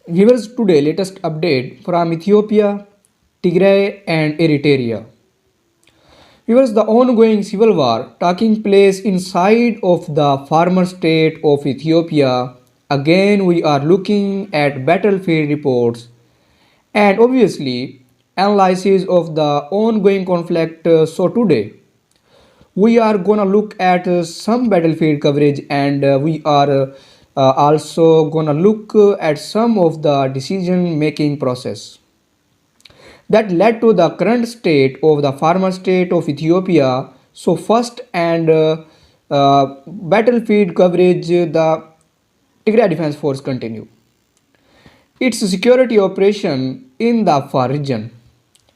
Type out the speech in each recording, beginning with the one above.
Viewers, today latest update from Ethiopia, Tigray and Eriteria. Viewers, the ongoing civil war taking place inside of the farmer state of Ethiopia. Again, we are looking at battlefield reports and obviously analysis of the ongoing conflict. So today we are gonna look at some battlefield coverage and we are also gonna look at some of the decision making process that led to the current state of the farmer state of Ethiopia. So first and battlefield coverage, the Tigray Defense Force continue its security operation in the Afar region,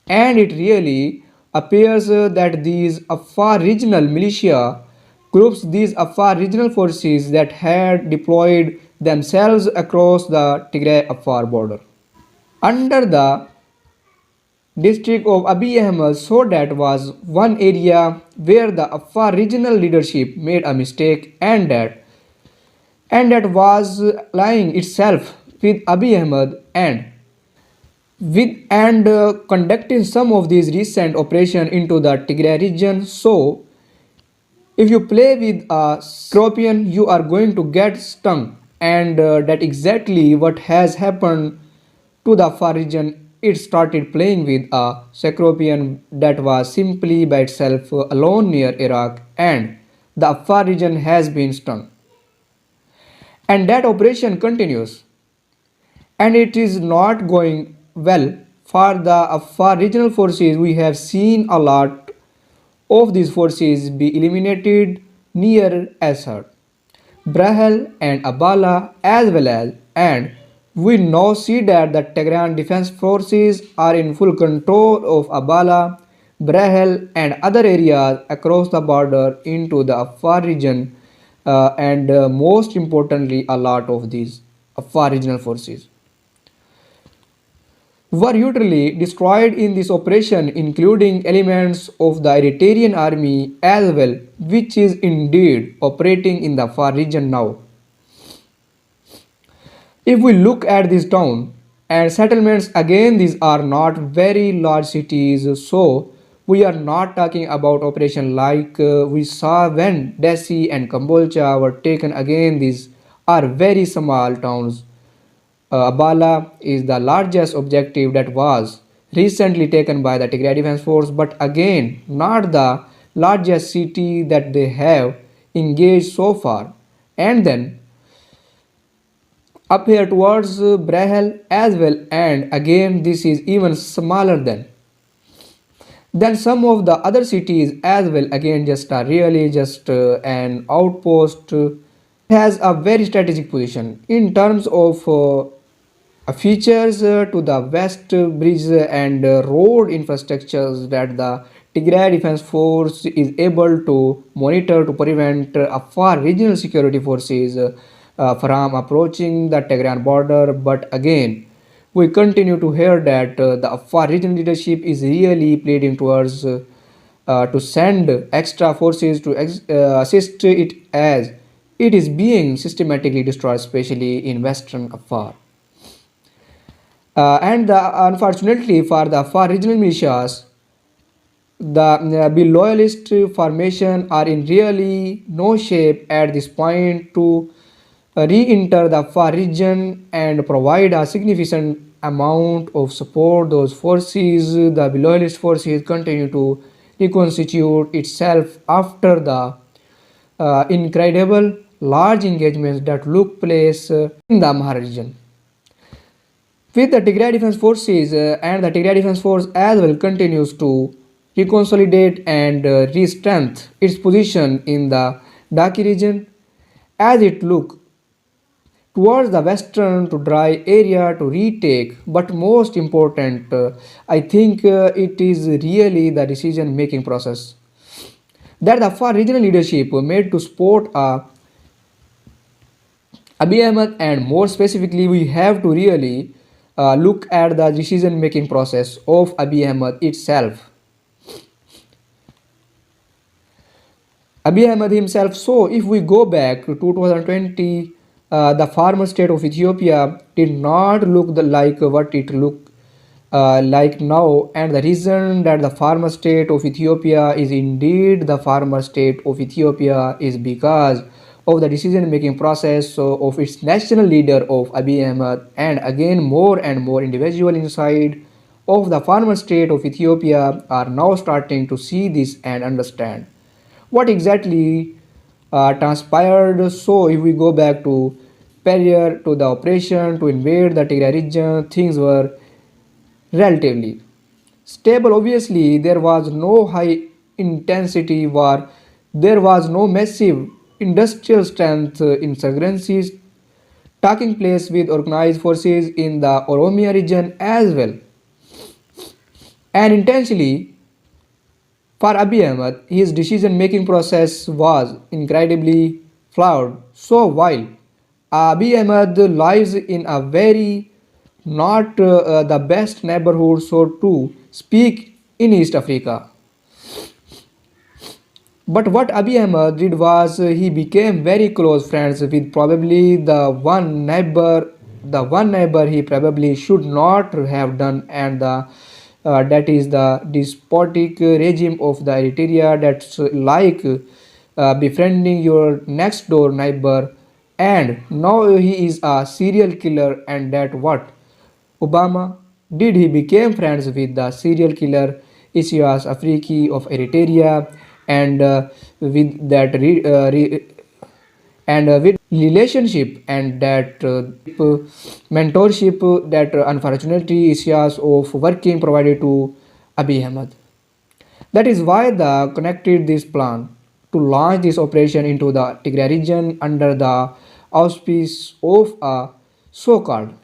and it really appears that these Afar regional militia groups, these Afar regional forces that had deployed themselves across the Tigray Afar border under the district of Abiy Ahmed, so that was one area where the Afar regional leadership made a mistake, and that was lying itself with Abiy Ahmed and conducting some of these recent operations into the Tigray region. So if you play with a scorpion, you are going to get stung, and that exactly what has happened to the Afar region. It started playing with a scorpion that was simply by itself alone near Iraq, and the Afar region has been stung. And that operation continues, and it is not going well for the Afar regional forces. We have seen a lot of these forces be eliminated near Assad, Brahel and Abala as well as, and we now see that the Tigrayan defense forces are in full control of Abala, Brahel and other areas across the border into the Afar region, and most importantly a lot of these Afar regional forces were utterly destroyed in this operation, including elements of the Eritrean army as well, which is indeed operating in the Afar region now. If we look at this town and settlements, again these are not very large cities, so we are not talking about operation like we saw when Desi and Kambolcha were taken. Again these are very small towns. Abala is the largest objective that was recently taken by the Tigray Defense Force, but again not the largest city that they have engaged so far. And then up here towards Brahel as well, and again this is even smaller than some of the other cities as well. Again just really just an outpost. Has a very strategic position in terms of features to the west bridge and road infrastructures that the Tigray Defense Force is able to monitor to prevent Afar regional security forces from approaching the Tigrayan border. But again, we continue to hear that the Afar regional leadership is really pleading towards to send extra forces to assist it as it is being systematically destroyed, especially in western Afar. Unfortunately for the Afar regional militias, the loyalist formation are in really no shape at this point to re-enter the Afar region and provide a significant amount of support. Those forces, the loyalist forces, continue to reconstitute itself after the incredible large engagements that took place in the Amhara region. With the Tigray Defense Forces and the Tigray Defense Force as well continues to reconsolidate and re-strengthen its position in the Daki region as it look towards the western to dry area to retake. But most important, I think it is really the decision making process that the Afar regional leadership made to support Abiy Ahmed, and more specifically we have to really look at the decision making process of Abiy Ahmed itself. Abiy Ahmed himself. So if we go back to 2020, the farmer state of Ethiopia did not look like what it looked like now, and the reason that the farmer state of Ethiopia is indeed the farmer state of Ethiopia is because of the decision making process of its national leader of Abiy Ahmed, and again more and more individual inside of the farmer state of Ethiopia are now starting to see this and understand what exactly transpired. So if we go back to prior to the operation to invade the Tigray region, things were relatively stable. Obviously, there was no high intensity war, there was no massive industrial strength insurgencies taking place with organized forces in the Oromia region as well. And intentionally, for Abiy Ahmed, his decision making process was incredibly flawed. So while Abiy Ahmed lives in a very not the best neighborhood, so to speak, in East Africa. But what Abiy Ahmed did was he became very close friends with probably the one neighbor he probably should not have done, and that is the despotic regime of the Eriteria. That's like befriending your next door neighbor, and now he is a serial killer, and that what Obama did, he became friends with the serial killer Isias Afriki of Eriteria, and with that with relationship and that mentorship that unfortunately Isias of working provided to Abiy Ahmed. That is why the connected this plan to launch this operation into the Tigray region under the auspice of a so-called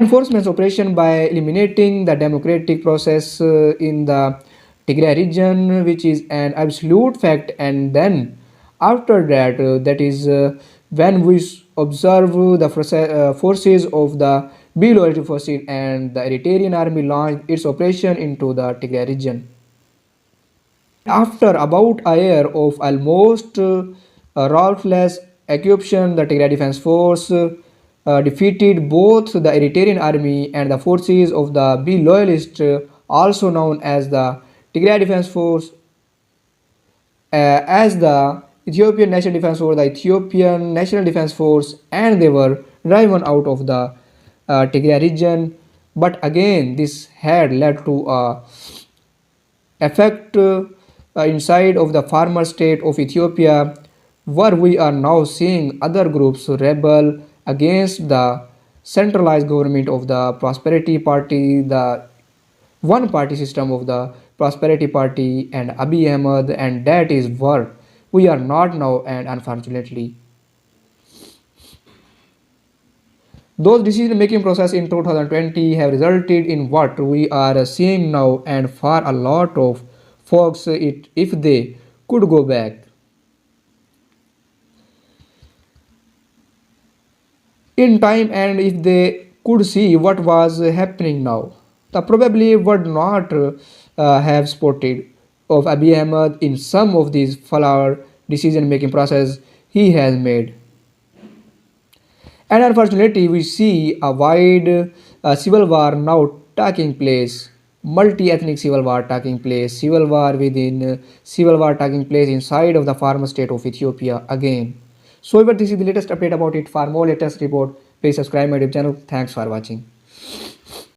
enforcement operation by eliminating the democratic process in the Tigray region, which is an absolute fact. And then after that, that is when we observe the forces of the B-loyalty forces and the Eritrean army launched its operation into the Tigray region. After about a year of almost ruthless occupation, the Tigray Defense Force defeated both the Eritrean army and the forces of the B loyalists, also known as the Tigray Defense Force, as the Ethiopian National Defense Force, the Ethiopian National Defense Force, and they were driven out of the Tigray region. But again, this had led to a effect inside of the farmer state of Ethiopia, where we are now seeing other groups rebel against the centralized government of the Prosperity Party, the one party system of the Prosperity Party and Abiy Ahmed, and that is where we are not now, and unfortunately those decision making process in 2020 have resulted in what we are seeing now, and for a lot of folks, if they could go back in time and if they could see what was happening now, they probably would not have supported of Abiy Ahmed in some of these flawed decision making process he has made. And unfortunately, we see a wide civil war now taking place, multi-ethnic civil war taking place, civil war within civil war taking place inside of the farmer state of Ethiopia again. So, this is the latest update about it. For more latest report, please subscribe my YouTube channel. Thanks for watching.